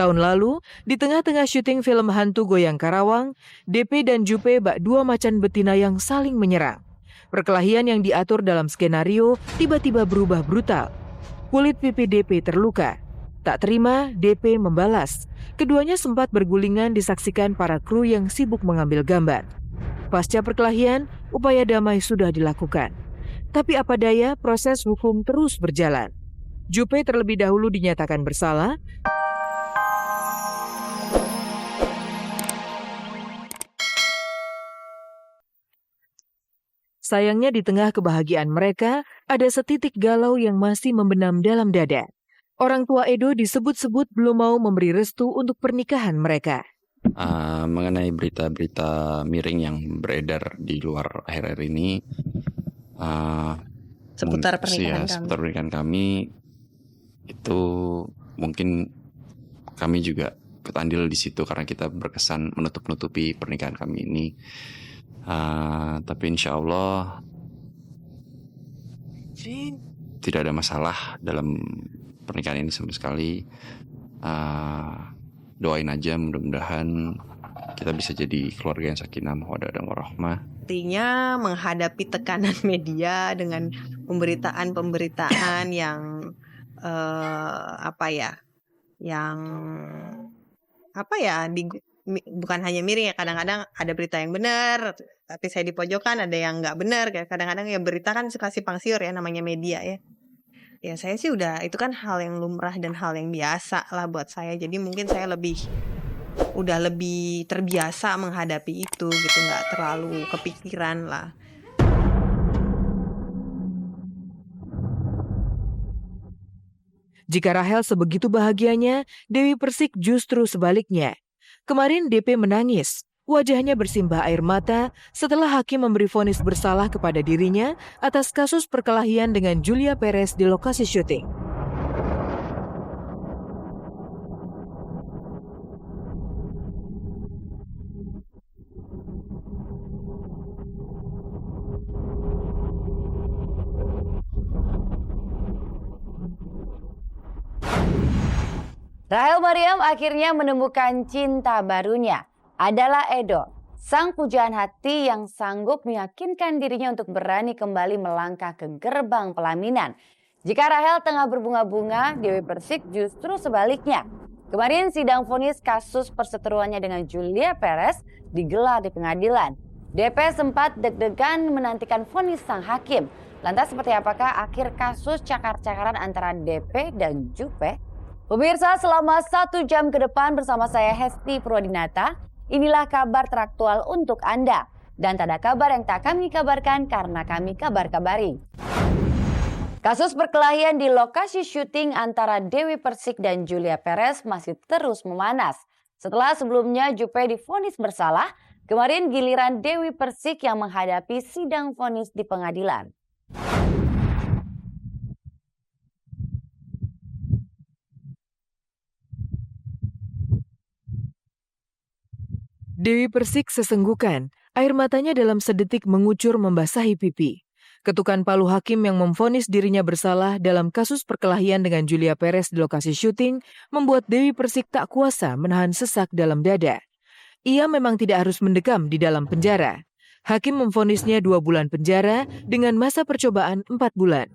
Tahun lalu, di tengah-tengah syuting film hantu Goyang Karawang, DP dan Jupe bak dua macan betina yang saling menyerang. Perkelahian yang diatur dalam skenario tiba-tiba berubah brutal. Kulit pipi DP terluka. Tak terima, DP membalas. Keduanya sempat bergulingan disaksikan para kru yang sibuk mengambil gambar. Pasca perkelahian, upaya damai sudah dilakukan. Tapi apa daya, proses hukum terus berjalan. Jupe terlebih dahulu dinyatakan bersalah. Sayangnya di tengah kebahagiaan mereka, ada setitik galau yang masih membenam dalam dada. Orang tua Edo disebut-sebut belum mau memberi restu untuk pernikahan mereka. Mengenai berita-berita miring yang beredar di luar akhir-akhir ini, seputar pernikahan kami, itu mungkin kami juga ikut andil di situ karena kita berkesan menutup-nutupi pernikahan kami ini. Tapi insya Allah tidak ada masalah dalam pernikahan ini sama sekali. Doain aja, mudah-mudahan kita bisa jadi keluarga yang sakinah mawaddah dan warahmah. Artinya menghadapi tekanan media dengan pemberitaan yang bukan hanya miring ya, kadang-kadang ada berita yang benar, tapi saya di pojokan ada yang nggak benar. Kadang-kadang ya berita kan suka simpang siur ya, namanya media ya. Ya saya sih itu kan hal yang lumrah dan hal yang biasa lah buat saya. Jadi mungkin saya udah lebih terbiasa menghadapi itu gitu, nggak terlalu kepikiran lah. Jika Rahel sebegitu bahagianya, Dewi Persik justru sebaliknya. Kemarin DP menangis, wajahnya bersimbah air mata setelah hakim memberi vonis bersalah kepada dirinya atas kasus perkelahian dengan Julia Perez di lokasi syuting. Rahel Mariam akhirnya menemukan cinta barunya, adalah Edo, sang pujaan hati yang sanggup meyakinkan dirinya untuk berani kembali melangkah ke gerbang pelaminan. Jika Rahel tengah berbunga-bunga, Dewi Persik justru sebaliknya. Kemarin sidang vonis kasus perseteruannya dengan Julia Perez digelar di pengadilan. DP sempat deg-degan menantikan vonis sang hakim. Lantas seperti apakah akhir kasus cakar-cakaran antara DP dan Jupe? Pemirsa, selama 1 jam ke depan bersama saya Hesti Purwadinata, inilah kabar teraktual untuk Anda. Dan tak ada kabar yang tak kami kabarkan karena kami kabar-kabari. Kasus perkelahian di lokasi syuting antara Dewi Persik dan Julia Perez masih terus memanas. Setelah sebelumnya Jupe divonis bersalah, kemarin giliran Dewi Persik yang menghadapi sidang vonis di pengadilan. Dewi Persik sesenggukan, air matanya dalam sedetik mengucur membasahi pipi. Ketukan palu hakim yang memvonis dirinya bersalah dalam kasus perkelahian dengan Julia Perez di lokasi syuting membuat Dewi Persik tak kuasa menahan sesak dalam dada. Ia memang tidak harus mendekam di dalam penjara. Hakim memvonisnya 2 bulan penjara dengan masa percobaan 4 bulan.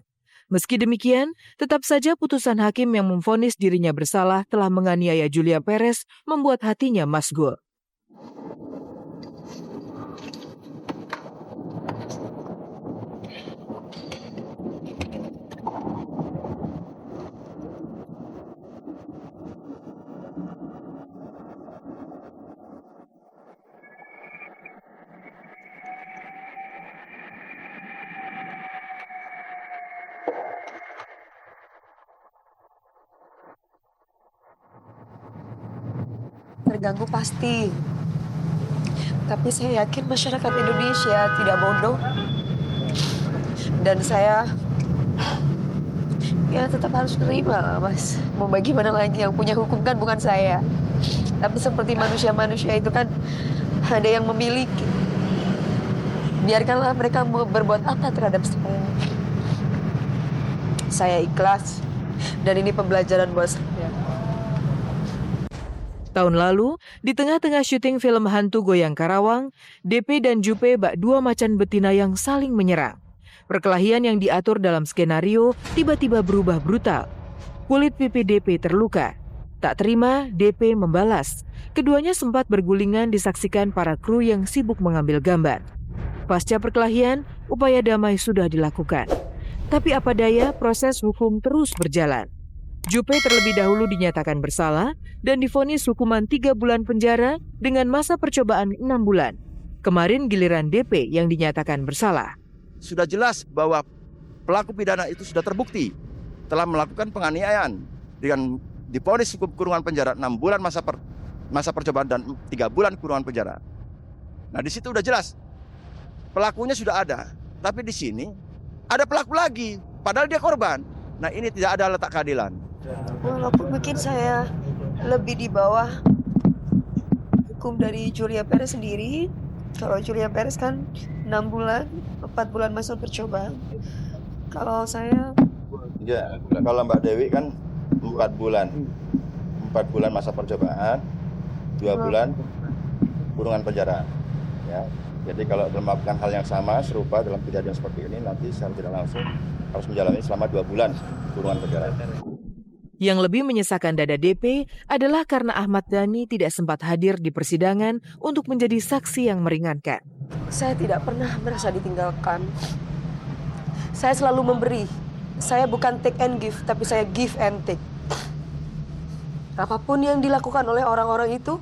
Meski demikian, tetap saja putusan hakim yang memvonis dirinya bersalah telah menganiaya Julia Perez membuat hatinya masgul. Terganggu pasti. Tapi saya yakin masyarakat Indonesia tidak bodoh. Dan saya tetap harus terima lah, Mas. Mau bagaimana lagi, yang punya hukum kan bukan saya. Tapi seperti manusia-manusia itu kan ada yang memiliki. Biarkanlah mereka mau berbuat apa terhadap saya. Saya ikhlas. Dan ini pembelajaran buat saya. Tahun lalu, di tengah-tengah syuting film hantu Goyang Karawang, DP dan Jupe bak dua macan betina yang saling menyerang. Perkelahian yang diatur dalam skenario tiba-tiba berubah brutal. Kulit pipi DP terluka. Tak terima, DP membalas. Keduanya sempat bergulingan disaksikan para kru yang sibuk mengambil gambar. Pasca perkelahian, upaya damai sudah dilakukan. Tapi apa daya, proses hukum terus berjalan. Jupe terlebih dahulu dinyatakan bersalah dan divonis hukuman 3 bulan penjara dengan masa percobaan 6 bulan. Kemarin giliran DP yang dinyatakan bersalah. Sudah jelas bahwa pelaku pidana itu sudah terbukti telah melakukan penganiayaan dengan divonis hukum kurungan penjara 6 bulan masa percobaan dan 3 bulan kurungan penjara. Nah, di situ udah jelas pelakunya sudah ada, tapi di sini ada pelaku lagi, padahal dia korban. Nah, ini tidak ada letak keadilan. Walaupun mungkin saya lebih di bawah hukum dari Julia Perez sendiri. Kalau Julia Perez kan 6 bulan, 4 bulan masa percobaan. Kalau saya... Ya, kalau Mbak Dewi kan 4 bulan. 4 bulan masa percobaan, 2 bulan kurungan penjara. Ya. Jadi kalau melakukan hal yang sama, serupa dalam kejadian seperti ini, nanti secara tidak langsung harus menjalani selama 2 bulan kurungan penjara. Yang lebih menyesakan dada DP adalah karena Ahmad Dhani tidak sempat hadir di persidangan untuk menjadi saksi yang meringankan. Saya tidak pernah merasa ditinggalkan. Saya selalu memberi. Saya bukan take and give, tapi saya give and take. Apapun yang dilakukan oleh orang-orang itu,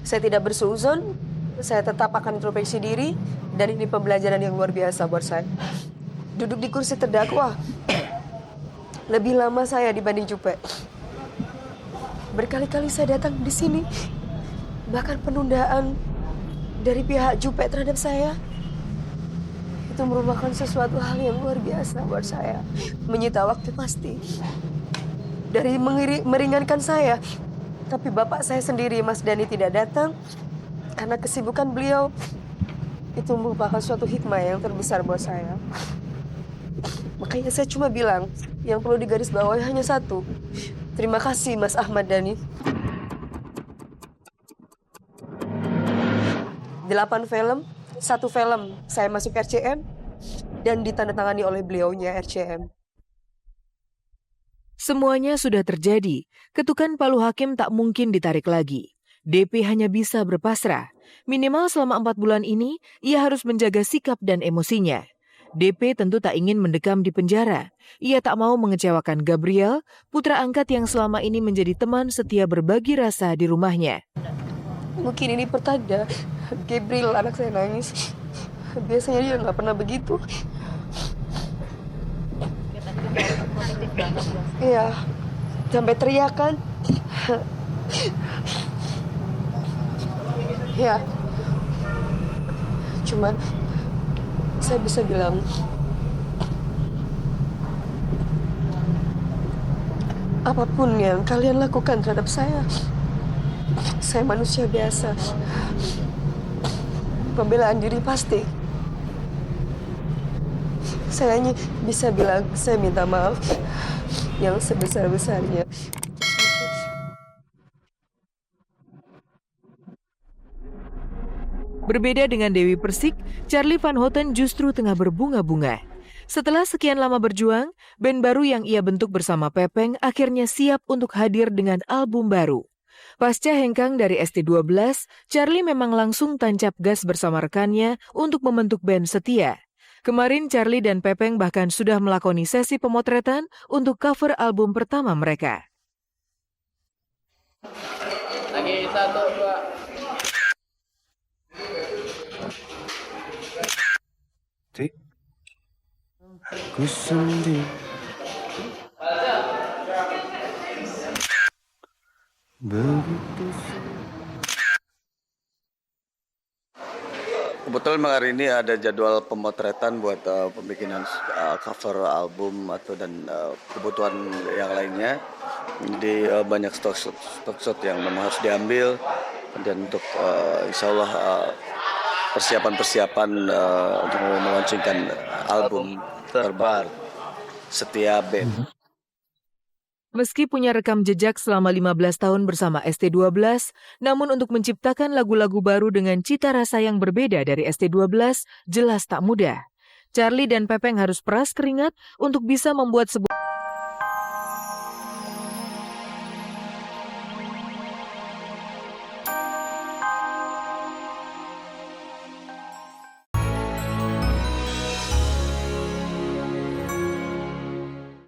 saya tidak bersuuzon. Saya tetap akan introspeksi diri, dan ini pembelajaran yang luar biasa buat saya. Duduk di kursi terdakwa lebih lama saya dibanding Jupe. Berkali-kali saya datang di sini, bahkan penundaan dari pihak Jupe terhadap saya itu merupakan sesuatu hal yang luar biasa buat saya. Menyita waktu pasti dari meringankan saya, tapi bapak saya sendiri, Mas Dhani, tidak datang karena kesibukan beliau. Itu merupakan suatu hikmah yang terbesar buat saya. Makanya saya cuma bilang, yang perlu digarisbawahi hanya satu. Terima kasih Mas Ahmad Dhani. 8 film, 1 film saya masuk RCM dan ditandatangani oleh beliaunya RCM. Semuanya sudah terjadi. Ketukan palu hakim tak mungkin ditarik lagi. DP hanya bisa berpasrah. Minimal selama 4 bulan ini, ia harus menjaga sikap dan emosinya. DP tentu tak ingin mendekam di penjara. Ia tak mau mengecewakan Gabriel, putra angkat yang selama ini menjadi teman setia berbagi rasa di rumahnya. Mungkin ini pertanda Gabriel anak saya nangis. Biasanya dia nggak pernah begitu. Iya, sampai teriakan. Ya, cuman saya bisa bilang apapun yang kalian lakukan terhadap saya manusia biasa. Pembelaan diri pasti. Saya hanya bisa bilang saya minta maaf yang sebesar-besarnya. Berbeda dengan Dewi Persik, Charlie Van Houten justru tengah berbunga-bunga. Setelah sekian lama berjuang, band baru yang ia bentuk bersama Pepeng akhirnya siap untuk hadir dengan album baru. Pasca hengkang dari ST12, Charlie memang langsung tancap gas bersama rekannya untuk membentuk band setia. Kemarin Charlie dan Pepeng bahkan sudah melakoni sesi pemotretan untuk cover album pertama mereka. Lagi 1, 2. Ku sendiri begitu. Kebetulan hari ini ada jadwal pemotretan buat pembikinan cover album dan kebutuhan yang lainnya. Jadi banyak stok shot yang memang harus diambil, dan untuk insya Allah persiapan untuk melaunchingkan album terbaru Setia Band. Meski punya rekam jejak selama 15 tahun bersama ST12, namun untuk menciptakan lagu-lagu baru dengan cita rasa yang berbeda dari ST12 jelas tak mudah. Charlie dan Pepeng harus peras keringat untuk bisa membuat sebuah